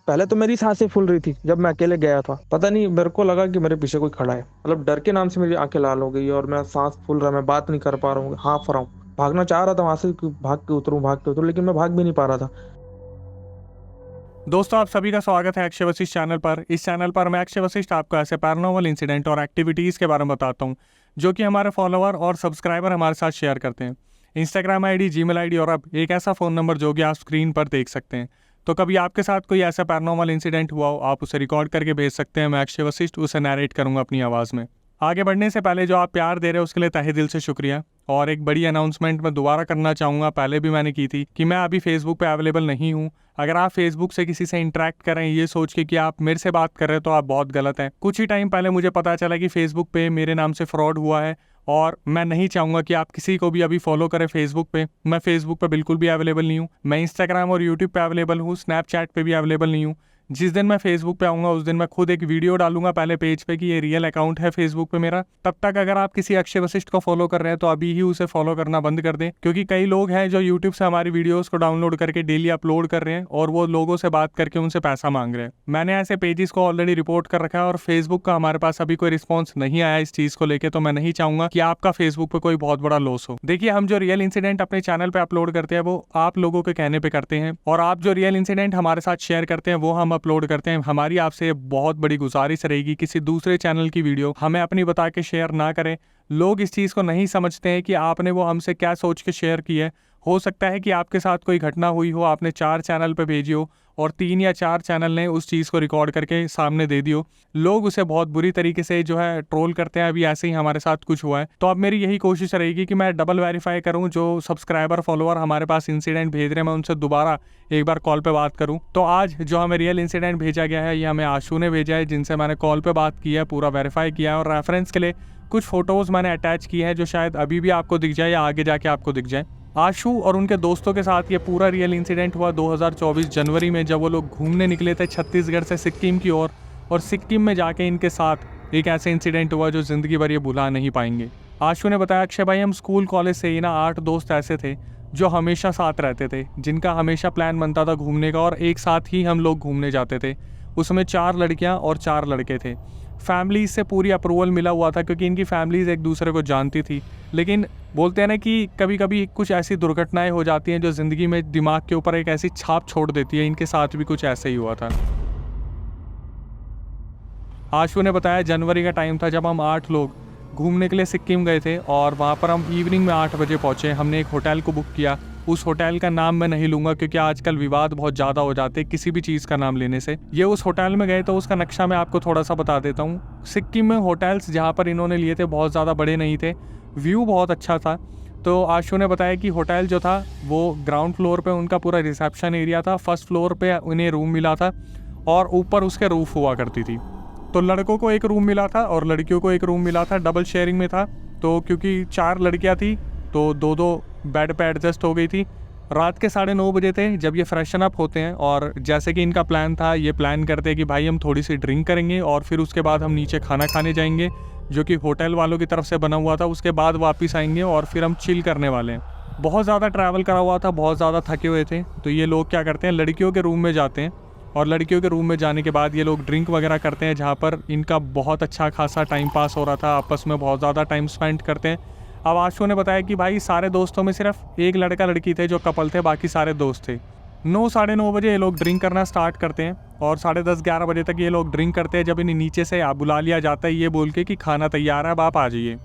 पहले तो मेरी सांसें फूल रही थी जब मैं अकेले गया था। पता नहीं, मेरे को लगा कि मेरे पीछे कोई खड़ा है। मतलब डर के नाम से मेरी आंखें लाल हो गई और मैं सांस फूल रहा, मैं बात नहीं कर पा रहा हूँ, हाँफ रहा हूँ। भागना चाह रहा था वहां से कि भाग के उतरूं, लेकिन मैं भाग भी नहीं पा रहा था। दोस्तों, आप सभी का स्वागत है अक्षय वशिष्ठ चैनल पर। इस चैनल पर मैं अक्षय वशिष्ठ आपको ऐसे पैरानॉर्मल इंसिडेंट और एक्टिविटीज़ के बारे में बताता हूँ जो कि हमारे फॉलोअर और सब्सक्राइबर हमारे साथ शेयर करते हैं। इंस्टाग्राम आईडी, जीमेल आईडी और अब एक ऐसा फ़ोन नंबर जो कि आप स्क्रीन पर देख सकते हैं। तो कभी आपके साथ कोई ऐसा पैरानॉर्मल इंसिडेंट हुआ हो, आप उसे रिकॉर्ड करके भेज सकते हैं। मैं अक्षय वशिष्ठ उसे नैरेट करूँगा अपनी आवाज़ में। आगे बढ़ने से पहले जो आप प्यार दे रहे हो उसके लिए तहे दिल से शुक्रिया। और एक बड़ी अनाउंसमेंट मैं दोबारा करना चाहूँगा, पहले भी मैंने की थी, कि मैं अभी फेसबुक पे अवेलेबल नहीं हूँ। अगर आप फेसबुक से किसी से इंटरेक्ट करें ये सोच के कि आप मेरे से बात कर रहे हो तो आप बहुत गलत हैं। कुछ ही टाइम पहले मुझे पता चला कि फेसबुक पे मेरे नाम से फ्रॉड हुआ है और मैं नहीं चाहूँगा कि आप किसी को भी अभी फॉलो करें फेसबुक पे। मैं फेसबुक पे बिल्कुल भी अवेलेबल नहीं हूँ। मैं इंस्टाग्राम और यूट्यूब पे अवेलेबल हूँ, स्नैपचैट पे भी अवेलेबल नहीं हूँ। जिस दिन मैं फेसबुक पे आऊँगा उस दिन मैं खुद एक वीडियो डालूंगा पहले पेज पे कि ये रियल अकाउंट है फेसबुक पे मेरा। तब तक अगर आप किसी अक्षय वशिष्ठ को फॉलो कर रहे हैं तो अभी ही उसे फॉलो करना बंद कर दें, क्योंकि कई लोग हैं जो यूट्यूब से हमारी वीडियोस को डाउनलोड करके डेली अपलोड कर रहे हैं और वो लोगों से बात करके उनसे पैसा मांग रहे हैं। मैंने ऐसे पेजेस को ऑलरेडी रिपोर्ट कर रखा है और फेसबुक का हमारे पास अभी कोई रिस्पॉन्स नहीं आया इस चीज़ को लेकर, तो मैं नहीं चाहूंगा कि आपका फेसबुक पे कोई बहुत बड़ा लॉस हो। देखिए, हम जो रियल इंसिडेंट अपने चैनल पे अपलोड करते हैं वो आप लोगों के कहने पे करते हैं, और आप जो रियल इंसिडेंट हमारे साथ शेयर करते हैं वो हम अपलोड करते हैं। हमारी आपसे बहुत बड़ी गुजारिश रहेगी, किसी दूसरे चैनल की वीडियो हमें अपनी बता के शेयर ना करें। लोग इस चीज़ को नहीं समझते हैं कि आपने वो हमसे क्या सोच के शेयर की है। हो सकता है कि आपके साथ कोई घटना हुई हो, आपने 4 चैनल पे भेजी हो और 3 या 4 चैनल ने उस चीज़ को रिकॉर्ड करके सामने दे दी हो। लोग उसे बहुत बुरी तरीके से जो है ट्रोल करते हैं। अभी ऐसे ही हमारे साथ कुछ हुआ है, तो अब मेरी यही कोशिश रहेगी कि मैं डबल वेरीफाई करूं। जो सब्सक्राइबर फॉलोअर हमारे पास इंसिडेंट भेज रहे हैं मैं उनसे दोबारा एक बार कॉल पे बात करूं। तो आज जो हमें रियल इंसिडेंट भेजा गया है ये हमें आशु ने भेजा है, जिनसे मैंने कॉल पे बात की है, पूरा वेरीफाई किया है, और रेफरेंस के लिए कुछ फोटोज़ मैंने अटैच किए हैं जो शायद अभी भी आपको दिख जाए या आगे जाके आपको दिख जाए। आशु और उनके दोस्तों के साथ ये पूरा रियल इंसिडेंट हुआ 2024 जनवरी में, जब वो लोग घूमने निकले थे छत्तीसगढ़ से सिक्किम की ओर, और सिक्किम में जाके इनके साथ एक ऐसे इंसिडेंट हुआ जो ज़िंदगी भर ये भुला नहीं पाएंगे। आशु ने बताया, अक्षय भाई, हम स्कूल कॉलेज से ही ना 8 दोस्त ऐसे थे जो हमेशा साथ रहते थे, जिनका हमेशा प्लान बनता था घूमने का, और एक साथ ही हम लोग घूमने जाते थे। उसमें 4 लड़कियां और 4 लड़के थे। फैमिलीज से पूरी अप्रूवल मिला हुआ था क्योंकि इनकी फैमिलीज एक दूसरे को जानती थी। लेकिन बोलते हैं ना कि कभी कभी कुछ ऐसी दुर्घटनाएं हो जाती हैं जो ज़िंदगी में दिमाग के ऊपर एक ऐसी छाप छोड़ देती है। इनके साथ भी कुछ ऐसे ही हुआ था। आशु ने बताया, जनवरी का टाइम था जब हम 8 लोग घूमने के लिए सिक्किम गए थे, और वहाँ पर हम इवनिंग में 8 बजे पहुँचे। हमने एक होटल को बुक किया। उस होटल का नाम मैं नहीं लूँगा क्योंकि आजकल विवाद बहुत ज़्यादा हो जाते हैं किसी भी चीज़ का नाम लेने से। ये उस होटल में गए तो उसका नक्शा मैं आपको थोड़ा सा बता देता हूँ। सिक्किम में होटल्स जहाँ पर इन्होंने लिए थे बहुत ज़्यादा बड़े नहीं थे, व्यू बहुत अच्छा था। तो आशु ने बताया कि होटल जो था वो ग्राउंड फ्लोर पे उनका पूरा रिसेप्शन एरिया था, फर्स्ट फ्लोर पे उन्हें रूम मिला था और ऊपर उसके रूफ हुआ करती थी। तो लड़कों को एक रूम मिला था और लड़कियों को एक रूम मिला था, डबल शेयरिंग में था। तो क्योंकि 4 लड़कियां थी तो 2-2 बेड पे एडजस्ट हो गई थी। रात के 9:30 बजे थे जब ये फ्रेशन अप होते हैं, और जैसे कि इनका प्लान था, ये प्लान करते हैं कि भाई हम थोड़ी सी ड्रिंक करेंगे और फिर उसके बाद हम नीचे खाना खाने जाएंगे जो कि होटल वालों की तरफ से बना हुआ था। उसके बाद वापस आएंगे और फिर हम चिल करने वाले हैं। बहुत ज़्यादा ट्रैवल करा हुआ था, बहुत ज़्यादा थके हुए थे। तो ये लोग क्या करते हैं, लड़कियों के रूम में जाते हैं, और लड़कियों के रूम में जाने के बाद ये लोग ड्रिंक वगैरह करते हैं, जहाँ पर इनका बहुत अच्छा खासा टाइम पास हो रहा था, आपस में बहुत ज़्यादा टाइम स्पेंड करते हैं। अब आशु ने बताया कि भाई सारे दोस्तों में सिर्फ एक लड़का लड़की थे जो कपल थे, बाकी सारे दोस्त थे। 9 साढ़े 9 बजे ये लोग ड्रिंक करना स्टार्ट करते हैं और 10:30-11 बजे तक ये लोग ड्रिंक करते हैं, जब इन्हें नीचे से बुला लिया जाता है ये बोल के कि खाना तैयार है, अब आप आ जाइए।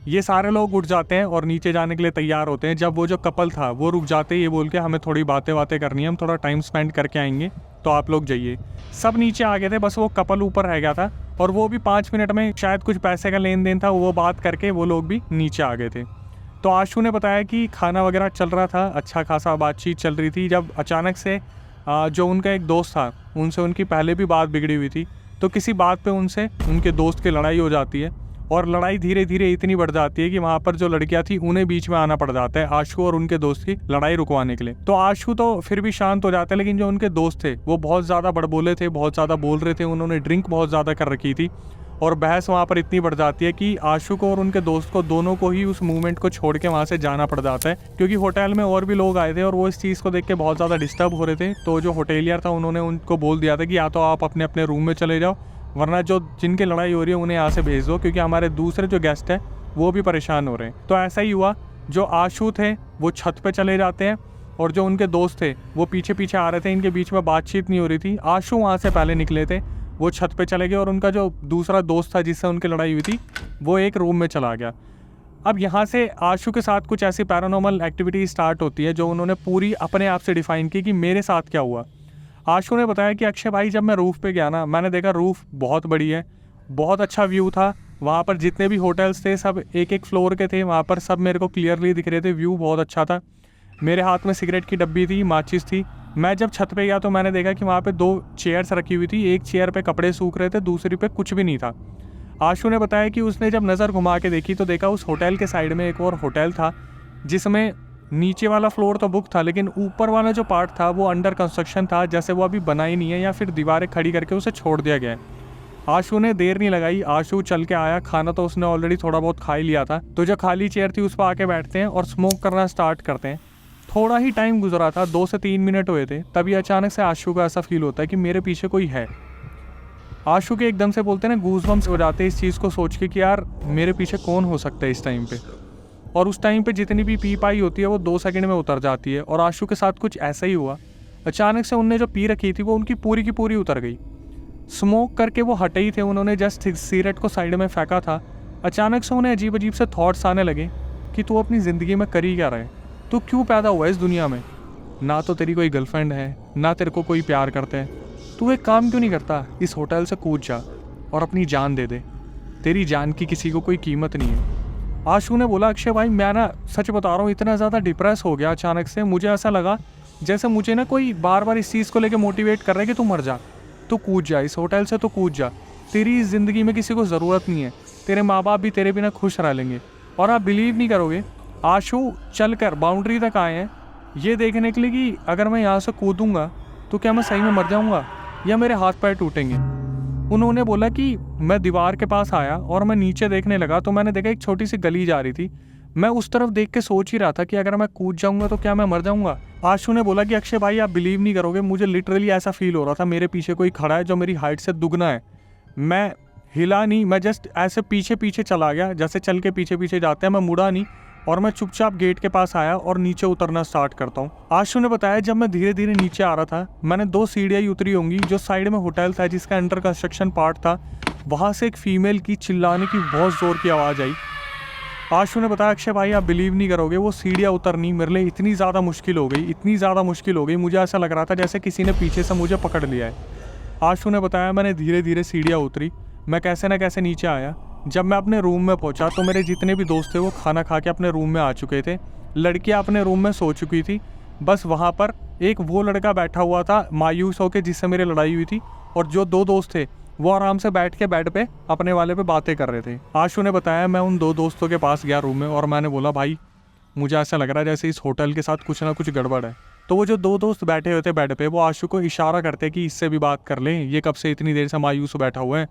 ये सारे लोग उठ जाते हैं और नीचे जाने के लिए तैयार होते हैं। जब वो जो कपल था वो रुक जाते हैं ये बोल के हमें थोड़ी बातें करनी है, हम थोड़ा टाइम स्पेंड करके आएंगे, तो आप लोग जाइए। सब नीचे आ गए थे, बस वो कपल ऊपर रह गया था, और वो भी 5 मिनट में शायद कुछ पैसे का लेन देन था, वो बात करके वो लोग भी नीचे आ गए थे। तो आशु ने बताया कि खाना वगैरह चल रहा था, अच्छा खासा बातचीत चल रही थी, जब अचानक से जो उनका एक दोस्त था उनसे उनकी पहले भी बात बिगड़ी हुई थी, तो किसी बात पे उनसे उनके दोस्त की लड़ाई हो जाती है, और लड़ाई धीरे धीरे इतनी बढ़ जाती है कि वहाँ पर जो लड़कियाँ थी उन्हें बीच में आना पड़ जाता है आशु और उनके दोस्त की लड़ाई रुकवाने के लिए। तो आशु तो फिर भी शांत हो जाते हैं, लेकिन जो उनके दोस्त थे वो बहुत ज़्यादा बड़बोले थे, बहुत ज़्यादा बोल रहे थे, उन्होंने ड्रिंक बहुत ज़्यादा कर रखी थी, और बहस वहाँ पर इतनी बढ़ जाती है कि आशु को और उनके दोस्त को दोनों को ही उस मूवमेंट को छोड़ के वहाँ से जाना पड़ जाता है, क्योंकि होटल में और भी लोग आए थे और वो इस चीज़ को देख के बहुत ज़्यादा डिस्टर्ब हो रहे थे। तो जो होटेलियर था उन्होंने उनको बोल दिया था कि या तो आप अपने अपने रूम में चले जाओ, वरना जो जिनकी लड़ाई हो रही है उन्हें यहाँ से भेज दो, क्योंकि हमारे दूसरे जो गेस्ट हैं वो भी परेशान हो रहे हैं। तो ऐसा ही हुआ, जो आशु थे वो छत पे चले जाते हैं और जो उनके दोस्त थे वो पीछे पीछे आ रहे थे। इनके बीच में बातचीत नहीं हो रही थी। आशु वहाँ से पहले निकले थे, वो छत पे चले गए और उनका जो दूसरा दोस्त था जिससे उनकी लड़ाई हुई थी वो एक रूम में चला गया। अब यहाँ से आशु के साथ कुछ ऐसी पैरानॉर्मल एक्टिविटी स्टार्ट होती है जो उन्होंने पूरी अपने आप से डिफाइन की कि मेरे साथ क्या हुआ। आशु ने बताया कि अक्षय भाई, जब मैं रूफ़ पे गया ना, मैंने देखा रूफ़ बहुत बड़ी है, बहुत अच्छा व्यू था। वहाँ पर जितने भी होटल्स थे सब एक एक फ्लोर के थे, वहाँ पर सब मेरे को क्लियरली दिख रहे थे, व्यू बहुत अच्छा था। मेरे हाथ में सिगरेट की डब्बी थी, माचिस थी। मैं जब छत पे गया तो मैंने देखा कि वहाँ पे 2 चेयर्स रखी हुई थी, एक चेयर पे कपड़े सूख रहे थे, दूसरी पे कुछ भी नहीं था। आशु ने बताया कि उसने जब नज़र घुमा के देखी तो देखा उस होटल के साइड में एक और होटल था, जिसमें नीचे वाला फ्लोर तो बुक था, लेकिन ऊपर वाला जो पार्ट था वो अंडर कंस्ट्रक्शन था, जैसे वो अभी बना ही नहीं है या फिर दीवारें खड़ी करके उसे छोड़ दिया गया है। आशु ने देर नहीं लगाई, आशु चल के आया। खाना तो उसने ऑलरेडी थोड़ा बहुत खा ही लिया था, तो जो खाली चेयर थी उस पर आके बैठते हैं और स्मोक करना स्टार्ट करते हैं। थोड़ा ही टाइम गुजरा था, 2 से 3 मिनट हुए थे, तभी अचानक से आशु को ऐसा फील होता है कि मेरे पीछे कोई है। आशु के एकदम से बोलते हैं ना, गूज़बम्स हो जाते हैं इस चीज़ को सोच के कि यार मेरे पीछे कौन हो सकता है इस टाइम पे। और उस टाइम पे जितनी भी पी पाई होती है वो 2 सेकंड में उतर जाती है, और आशु के साथ कुछ ऐसा ही हुआ। अचानक से उनने जो पी रखी थी वो उनकी पूरी की पूरी उतर गई। स्मोक करके वो हटे ही थे, उन्होंने जस्ट सिगरेट को साइड में फेंका था। अचानक से उन्हें अजीब अजीब से थॉट्स आने लगे कि तू अपनी ज़िंदगी में कर ही क्या रहा है, तू क्यों पैदा हुआ इस दुनिया में, ना तो तेरी कोई गर्लफ्रेंड है, ना तेरे को कोई प्यार करता है, तू एक काम क्यों नहीं करता, इस होटल से कूद जा और अपनी जान दे दे, तेरी जान की किसी को कोई कीमत नहीं है। आशु ने बोला, अक्षय भाई मैं ना सच बता रहा हूँ, इतना ज़्यादा डिप्रेस हो गया अचानक से, मुझे ऐसा लगा जैसे मुझे ना कोई बार बार इस चीज़ को लेकर मोटिवेट कर रहा है कि तू मर जा, तू कूद जा, इस होटल से तो कूद जा, तेरी ज़िंदगी में किसी को ज़रूरत नहीं है, तेरे माँ बाप भी तेरे बिना खुश रह लेंगे। और आप बिलीव नहीं करोगे, आशु चलकर बाउंड्री तक आए हैं ये देखने के लिए कि अगर मैं यहाँ से कूदूँगा तो क्या मैं सही में मर जाऊँगा या मेरे हाथ पैर टूटेंगे। उन्होंने बोला कि मैं दीवार के पास आया और मैं नीचे देखने लगा तो मैंने देखा एक छोटी सी गली जा रही थी। मैं उस तरफ देख के सोच ही रहा था कि अगर मैं कूद जाऊँगा तो क्या मैं मर जाऊँगा। आशु ने बोला कि अक्षय भाई आप बिलीव नहीं करोगे, मुझे लिटरली ऐसा फील हो रहा था मेरे पीछे कोई खड़ा है जो मेरी हाइट से दुगना है। मैं हिला नहीं, मैं जस्ट ऐसे पीछे पीछे चला गया, जैसे चल के पीछे पीछे जाते हैं, मैं मुड़ा नहीं और मैं चुपचाप गेट के पास आया और नीचे उतरना स्टार्ट करता हूँ। आशु ने बताया जब मैं धीरे धीरे नीचे आ रहा था मैंने 2 सीढ़ियाँ ही उतरी होंगी, जो साइड में होटल था जिसका अंडर कंस्ट्रक्शन पार्ट था, वहाँ से एक फीमेल की चिल्लाने की बहुत ज़ोर की आवाज़ आई। आशु ने बताया, अक्षय भाई आप बिलीव नहीं करोगे, वो सीढ़ियाँ उतरनी मेरे लिए इतनी ज़्यादा मुश्किल हो गई, इतनी ज़्यादा मुश्किल हो गई, मुझे ऐसा लग रहा था जैसे किसी ने पीछे से मुझे पकड़ लिया है। आशु ने बताया मैंने धीरे धीरे सीढ़ियाँ उतरी, मैं कैसे ना कैसे नीचे आया। जब मैं अपने रूम में पहुंचा तो मेरे जितने भी दोस्त थे वो खाना खा के अपने रूम में आ चुके थे, लड़कियां अपने रूम में सो चुकी थी। बस वहाँ पर एक वो लड़का बैठा हुआ था मायूस होकर जिससे मेरी लड़ाई हुई थी, और जो 2 दोस्त थे वो आराम से बैठ के बेड पे अपने वाले पे बातें कर रहे थे। आशु ने बताया मैं उन 2 दोस्तों के पास गया रूम में और मैंने बोला भाई मुझे ऐसा लग रहा है जैसे इस होटल के साथ कुछ ना कुछ गड़बड़ है। तो वो जो 2 दोस्त बैठे हुए थे बेड पे वो आशु को इशारा करते कि इससे भी बात कर लें, ये कब से इतनी देर से मायूस बैठा हुआ है।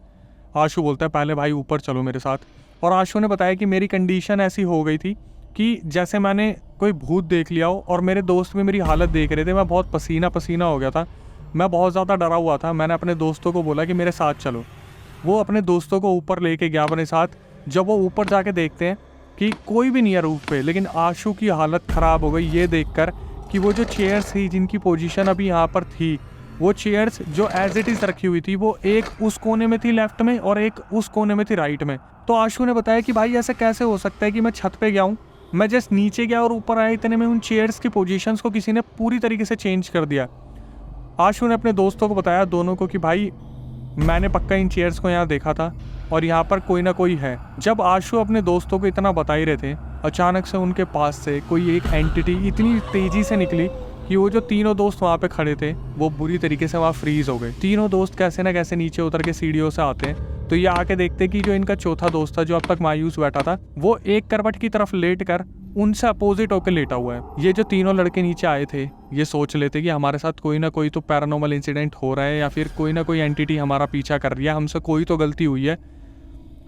आशु बोलता है पहले भाई ऊपर चलो मेरे साथ। और आशु ने बताया कि मेरी कंडीशन ऐसी हो गई थी कि जैसे मैंने कोई भूत देख लिया हो, और मेरे दोस्त भी मेरी हालत देख रहे थे, मैं बहुत पसीना पसीना हो गया था, मैं बहुत ज़्यादा डरा हुआ था। मैंने अपने दोस्तों को बोला कि मेरे साथ चलो, वो अपने दोस्तों को ऊपर लेके गया अपने साथ। जब वो ऊपर जाके देखते हैं कि कोई भी नहीं है रूफ पे, लेकिन आशु की हालत ख़राब हो गई ये देखकर कि वो जो चेयर्स थी जिनकी पोजीशन अभी यहाँ पर थी, वो चेयर्स जो एज इट इज़ रखी हुई थी वो एक उस कोने में थी लेफ्ट में और एक उस कोने में थी राइट में। तो आशु ने बताया कि भाई ऐसे कैसे हो सकता है कि मैं छत पे गया हूँ, मैं जस्ट नीचे गया और ऊपर आया, इतने में उन चेयर्स की पोजीशंस को किसी ने पूरी तरीके से चेंज कर दिया। आशु ने अपने दोस्तों को बताया दोनों को कि भाई मैंने पक्का इन चेयर्स को यहाँ देखा था और यहाँ पर कोई ना कोई है। जब आशु अपने दोस्तों को इतना बता ही रहे थे, अचानक से उनके पास से कोई एक एंटिटी इतनी तेज़ी से निकली कि वो जो तीनों दोस्त वहाँ पे खड़े थे वो बुरी तरीके से वहाँ फ्रीज हो गए। तीनों दोस्त कैसे ना कैसे नीचे उतर के सीढ़ियों से आते हैं, तो ये आके देखते कि जो इनका चौथा दोस्त था जो अब तक मायूस बैठा था वो एक करवट की तरफ लेट कर उनसे अपोजिट होकर लेटा हुआ है। ये जो तीनों लड़के नीचे आए थे ये सोच लेते कि हमारे साथ कोई ना कोई तो पैरानॉर्मल इंसिडेंट हो रहा है या फिर कोई ना कोई एंटिटी हमारा पीछा कर रही है, हमसे कोई तो गलती हुई है।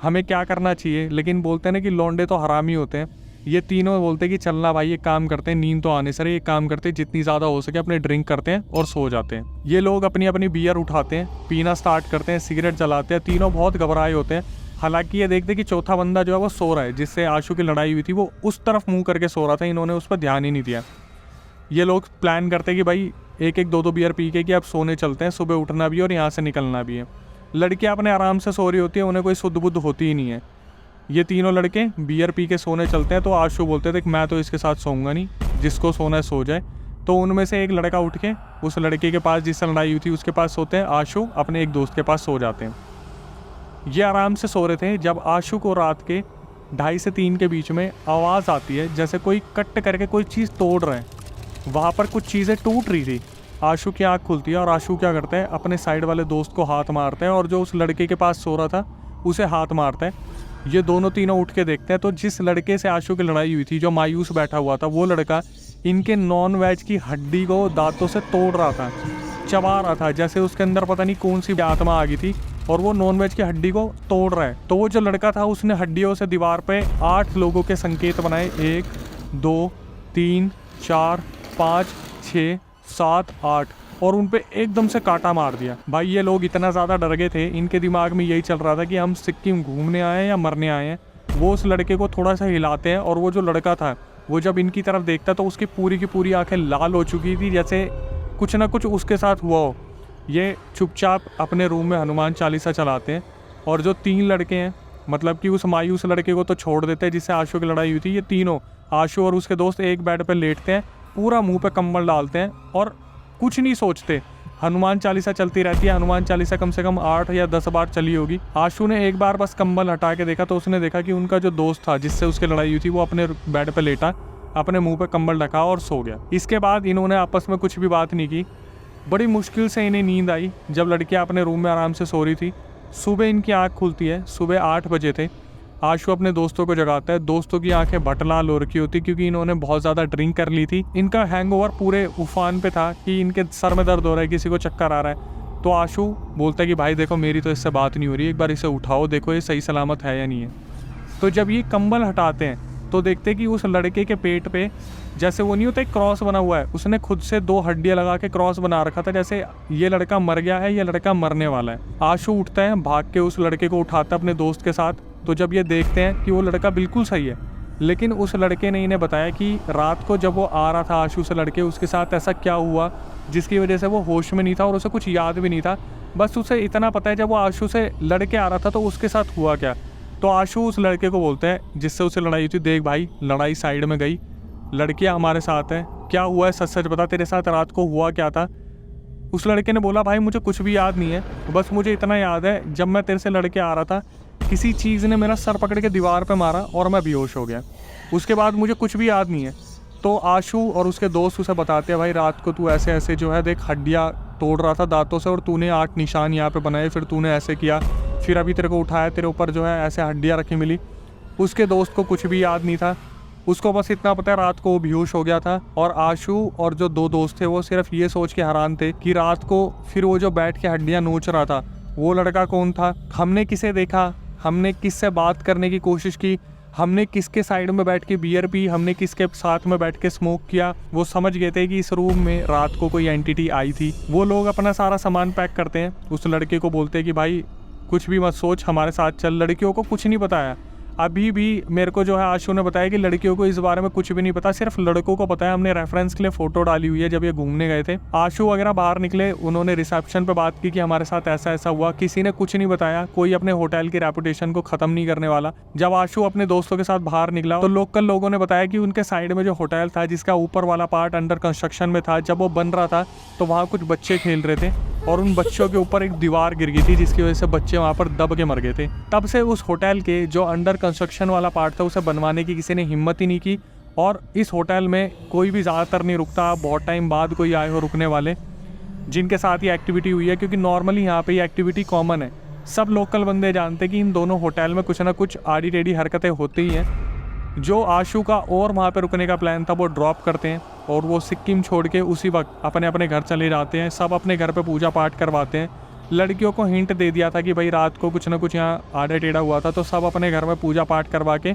हमें क्या करना चाहिए। लेकिन बोलते हैं ना कि लौंडे तो हरामी होते हैं। ये तीनों बोलते हैं कि चलना भाई, एक काम करते हैं, नींद तो आने से एक काम करते हैं, जितनी ज़्यादा हो सके अपने ड्रिंक करते हैं और सो जाते हैं। ये लोग अपनी अपनी बियर उठाते हैं, पीना स्टार्ट करते हैं, सिगरेट जलाते हैं। तीनों बहुत घबराए होते हैं। हालांकि ये देखते कि चौथा बंदा जो है वो सो रहा है, जिससे आशु की लड़ाई हुई थी, वो उस तरफ मुंह करके सो रहा था। इन्होंने उस पर ध्यान ही नहीं दिया। ये लोग प्लान करते हैं कि भाई एक एक दो दो बियर पी के कि अब सोने चलते हैं, सुबह उठना भी है और यहाँ से निकलना भी है। लड़कियाँ अपने आराम से सो रही होती है, उन्हें कोई सुध बुद्ध होती ही नहीं है। ये तीनों लड़के बियर पी के सोने चलते हैं। तो आशु बोलते थे कि मैं तो इसके साथ सोऊंगा नहीं, जिसको सोना है सो जाए। तो उनमें से एक लड़का उठ के उस लड़के के पास जिससे लड़ाई हुई थी उसके पास सोते हैं। आशु अपने एक दोस्त के पास सो जाते हैं। ये आराम से सो रहे थे जब आशु को रात के 2:30 से 3 के बीच में आवाज़ आती है जैसे कोई कट करके कोई चीज़ तोड़ रहे हैं। वहाँ पर कुछ चीज़ें टूट रही थी। आशु की आँख खुलती है और आशु क्या करता है, अपने साइड वाले दोस्त को हाथ मारता है और जो उस लड़के के पास सो रहा था उसे हाथ मारता है। ये दोनों तीनों उठ के देखते हैं तो जिस लड़के से आशु की लड़ाई हुई थी, जो मायूस बैठा हुआ था, वो लड़का इनके नॉन वेज की हड्डी को दांतों से तोड़ रहा था, चबा रहा था, जैसे उसके अंदर पता नहीं कौन सी आत्मा आ गई थी और वो नॉन वेज की हड्डी को तोड़ रहा है। तो वो जो लड़का था उसने हड्डियों से दीवार पे 8 लोगों के संकेत बनाए, 1 2 3 4 5 6 7 8, और उन पे एकदम से कांटा मार दिया। भाई ये लोग इतना ज़्यादा डर गए थे, इनके दिमाग में यही चल रहा था कि हम सिक्किम घूमने आए हैं या मरने आए हैं। वो उस लड़के को थोड़ा सा हिलाते हैं और वो जो लड़का था वो जब इनकी तरफ देखता तो उसकी पूरी की पूरी आंखें लाल हो चुकी थी, जैसे कुछ ना कुछ उसके साथ हुआ हो। ये चुपचाप अपने रूम में हनुमान चालीसा चलाते हैं और जो 3 लड़के हैं, मतलब कि उस मायूस लड़के को तो छोड़ देते हैं जिससे आशु की लड़ाई हुई थी, ये तीनों आशु और उसके दोस्त एक बेड पर लेटते हैं, पूरा मुँह पर कंबल डालते हैं और कुछ नहीं सोचते। हनुमान चालीसा चलती रहती है। हनुमान चालीसा कम से कम 8 या 10 बार चली होगी। आशु ने एक बार बस कंबल हटा के देखा तो उसने देखा कि उनका जो दोस्त था जिससे उसकी लड़ाई हुई थी वो अपने बेड पे लेटा, अपने मुंह पे कंबल ढका और सो गया। इसके बाद इन्होंने आपस में कुछ भी बात नहीं की। बड़ी मुश्किल से इन्हें नींद आई जब लड़कियाँ अपने रूम में आराम से सो रही थी। सुबह इनकी आँख खुलती है, सुबह 8 बजे थे। आशु अपने दोस्तों को जगाता है। दोस्तों की आंखें बटलाल हो रखी होती क्योंकि इन्होंने बहुत ज़्यादा ड्रिंक कर ली थी। इनका हैंगओवर पूरे उफान पे था कि इनके सर में दर्द हो रहा है, किसी को चक्कर आ रहा है। तो आशु बोलता है कि भाई देखो मेरी तो इससे बात नहीं हो रही, एक बार इसे उठाओ, देखो ये सही सलामत है या नहीं है। तो जब ये कंबल हटाते हैं तो देखते कि उस लड़के के पेट पे जैसे वो नहीं होता एक क्रॉस बना हुआ है, उसने खुद से 2 हड्डियाँ लगा के क्रॉस बना रखा था, जैसे ये लड़का मर गया है, ये लड़का मरने वाला है। आशु उठता है, भाग के उस लड़के को उठाता है अपने दोस्त के साथ। तो जब ये देखते हैं कि वो लड़का बिल्कुल सही है, लेकिन उस लड़के ने इन्हें बताया कि रात को जब वो आ रहा था आशु से लड़के, उसके साथ ऐसा क्या हुआ जिसकी वजह से वो होश में नहीं था और उसे कुछ याद भी नहीं था। बस उसे इतना पता है जब वो आशु से लड़के आ रहा था तो उसके साथ हुआ क्या। तो आशु उस लड़के को बोलते हैं जिससे उसे लड़ाई हुई थी, देख भाई लड़ाई साइड में गई, लड़कियाँ हमारे साथ है, क्या हुआ है सच सच बता, तेरे साथ रात को हुआ क्या था। उस लड़के ने बोला भाई मुझे कुछ भी याद नहीं है, बस मुझे इतना याद है जब मैं तेरे से लड़के आ रहा था किसी चीज़ ने मेरा सर पकड़ के दीवार पे मारा और मैं बेहोश हो गया, उसके बाद मुझे कुछ भी याद नहीं है। तो आशु और उसके दोस्त उसे बताते हैं भाई रात को तू ऐसे ऐसे जो है देख हड्डियाँ तोड़ रहा था दांतों से और तूने 8 निशान यहाँ पे बनाए, फिर तूने ऐसे किया, फिर अभी तेरे को उठाया, तेरे ऊपर जो है ऐसे हड्डियाँ रखी मिली। उसके दोस्त को कुछ भी याद नहीं था, उसको बस इतना पता है रात को वो बेहोश हो गया था। और आशु और जो 2 दोस्त थे वो सिर्फ ये सोच के हैरान थे कि रात को फिर वो जो बैठ के हड्डियाँ नोच रहा था वो लड़का कौन था, हमने किसे देखा, हमने किससे बात करने की कोशिश की, हमने किसके साइड में बैठ के बियर पी, हमने किसके साथ में बैठ के स्मोक किया। वो समझ गए थे कि इस रूम में रात को कोई एंटिटी आई थी। वो लोग अपना सारा सामान पैक करते हैं, उस लड़के को बोलते हैं कि भाई कुछ भी मत सोच, हमारे साथ चल। लड़कियों को कुछ नहीं बताया अभी भी। मेरे को जो है आशु ने बताया कि लड़कियों को इस बारे में कुछ भी नहीं पता, सिर्फ लड़कों को पता है। हमने रेफरेंस के लिए फोटो डाली हुई है जब ये घूमने गए थे। आशु वगैरह बाहर निकले, उन्होंने रिसेप्शन पे बात की कि हमारे साथ ऐसा ऐसा हुआ, किसी ने कुछ नहीं बताया। कोई अपने होटल की रेपुटेशन को खत्म नहीं करने वाला। जब आशु अपने दोस्तों के साथ बाहर निकला तो लोकल लोगों ने बताया कि उनके साइड में जो होटल था जिसका ऊपर वाला पार्ट अंडर कंस्ट्रक्शन में था, जब वो बन रहा था तो वहाँ कुछ बच्चे खेल रहे थे और उन बच्चों के ऊपर एक दीवार गिर गई थी जिसकी वजह से बच्चे वहाँ पर दब के मर गए थे। तब से उस होटल के जो अंडर कंस्ट्रक्शन वाला पार्ट था उसे बनवाने की किसी ने हिम्मत ही नहीं की और इस होटल में कोई भी ज़्यादातर नहीं रुकता। बहुत टाइम बाद कोई आए हो रुकने वाले जिनके साथ ये एक्टिविटी हुई है, क्योंकि नॉर्मली यहाँ पे ये एक्टिविटी कॉमन है। सब लोकल बंदे जानते हैं कि इन दोनों होटल में कुछ ना कुछ आड़ी टेढ़ी हरकतें होती ही हैं। जो आशु का और वहाँ पे रुकने का प्लान था वो ड्रॉप करते हैं और वो सिक्किम छोड़ के उसी वक्त अपने अपने घर चले जाते हैं। सब अपने घर पे पूजा पाठ करवाते हैं। लड़कियों को हिंट दे दिया था कि भाई रात को कुछ ना कुछ यहाँ आड़ा टेढ़ा हुआ था, तो सब अपने घर में पूजा पाठ करवा के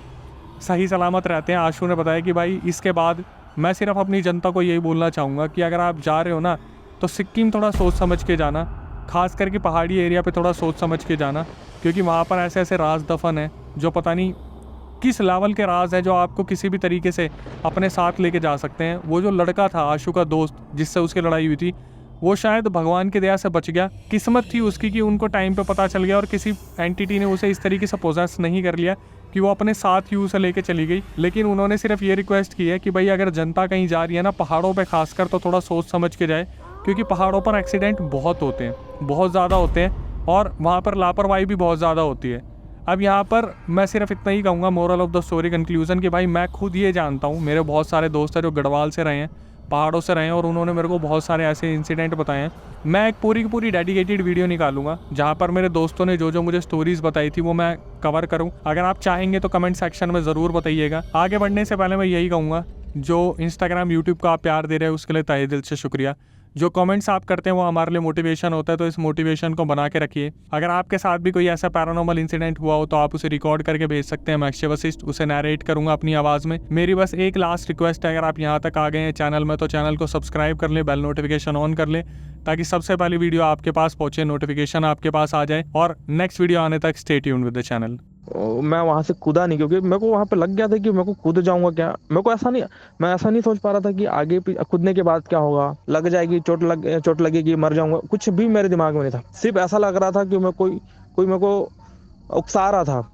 सही सलामत रहते हैं। आशु ने बताया कि भाई इसके बाद मैं सिर्फ अपनी जनता को यही बोलना चाहूँगा कि अगर आप जा रहे हो ना तो सिक्किम थोड़ा सोच समझ के जाना, खास करके पहाड़ी एरिया पे थोड़ा सोच समझ के जाना, क्योंकि वहाँ पर ऐसे ऐसे राज दफन है जो पता नहीं किस लेवल के राज है, जो आपको किसी भी तरीके से अपने साथ लेके जा सकते हैं। वो जो लड़का था आशु का दोस्त जिससे उसकी लड़ाई हुई थी, वो शायद भगवान की दया से बच गया। किस्मत थी उसकी कि उनको टाइम पे पता चल गया और किसी एंटिटी ने उसे इस तरीके से पोजेस नहीं कर लिया कि वो अपने साथ ही उसे लेके चली गई। लेकिन उन्होंने सिर्फ ये रिक्वेस्ट की है कि भाई अगर जनता कहीं जा रही है ना पहाड़ों पे खासकर, तो थोड़ा सोच समझ के जाए, क्योंकि पहाड़ों पर एक्सीडेंट बहुत होते हैं, बहुत ज़्यादा होते हैं, और वहाँ पर लापरवाही भी बहुत ज़्यादा होती है। अब यहाँ पर मैं सिर्फ इतना ही कहूँगा, moral of the story conclusion, कि भाई मैं खुद ये जानता हूँ, मेरे बहुत सारे दोस्त हैं जो गढ़वाल से रहे हैं, पहाड़ों से रहे हैं, और उन्होंने मेरे को बहुत सारे ऐसे इंसिडेंट बताए हैं। मैं एक पूरी की पूरी डेडिकेटेड वीडियो निकालूंगा जहाँ पर मेरे दोस्तों ने जो जो मुझे स्टोरीज बताई थी वो मैं कवर करूँ। अगर आप चाहेंगे तो कमेंट सेक्शन में ज़रूर बताइएगा। आगे बढ़ने से पहले मैं यही कहूँगा, जो इंस्टाग्राम यूट्यूब का आप प्यार दे रहे हैं उसके लिए तहे दिल से शुक्रिया। जो कमेंट्स आप करते हैं वो हमारे लिए मोटिवेशन होता है, तो इस मोटिवेशन को बना के रखिए। अगर आपके साथ भी कोई ऐसा पैरानॉर्मल इंसिडेंट हुआ हो तो आप उसे रिकॉर्ड करके भेज सकते हैं। मैं अक्षय वशिष्ठ उसे नैरेट करूंगा अपनी आवाज़ में। मेरी बस एक लास्ट रिक्वेस्ट है, अगर आप यहाँ तक आ गए हैं चैनल में तो चैनल को सब्सक्राइब कर लें, बेल नोटिफिकेशन ऑन कर लें, ताकि सबसे पहली वीडियो आपके पास पहुंचे, नोटिफिकेशन आपके पास आ जाए। और नेक्स्ट वीडियो आने तक stay tuned with the channel. मैं वहां से कूदा नहीं, क्योंकि मेरे को वहां पे लग गया था कि मेरे को कूद जाऊंगा क्या। मेरे को ऐसा नहीं, मैं ऐसा नहीं सोच पा रहा था कि आगे कूदने के बाद क्या होगा, लग जाएगी, चोट लगेगी, मर जाऊंगा, कुछ भी मेरे दिमाग में नहीं था। सिर्फ ऐसा लग रहा था कि मैं कोई मेरे को उकसा रहा था।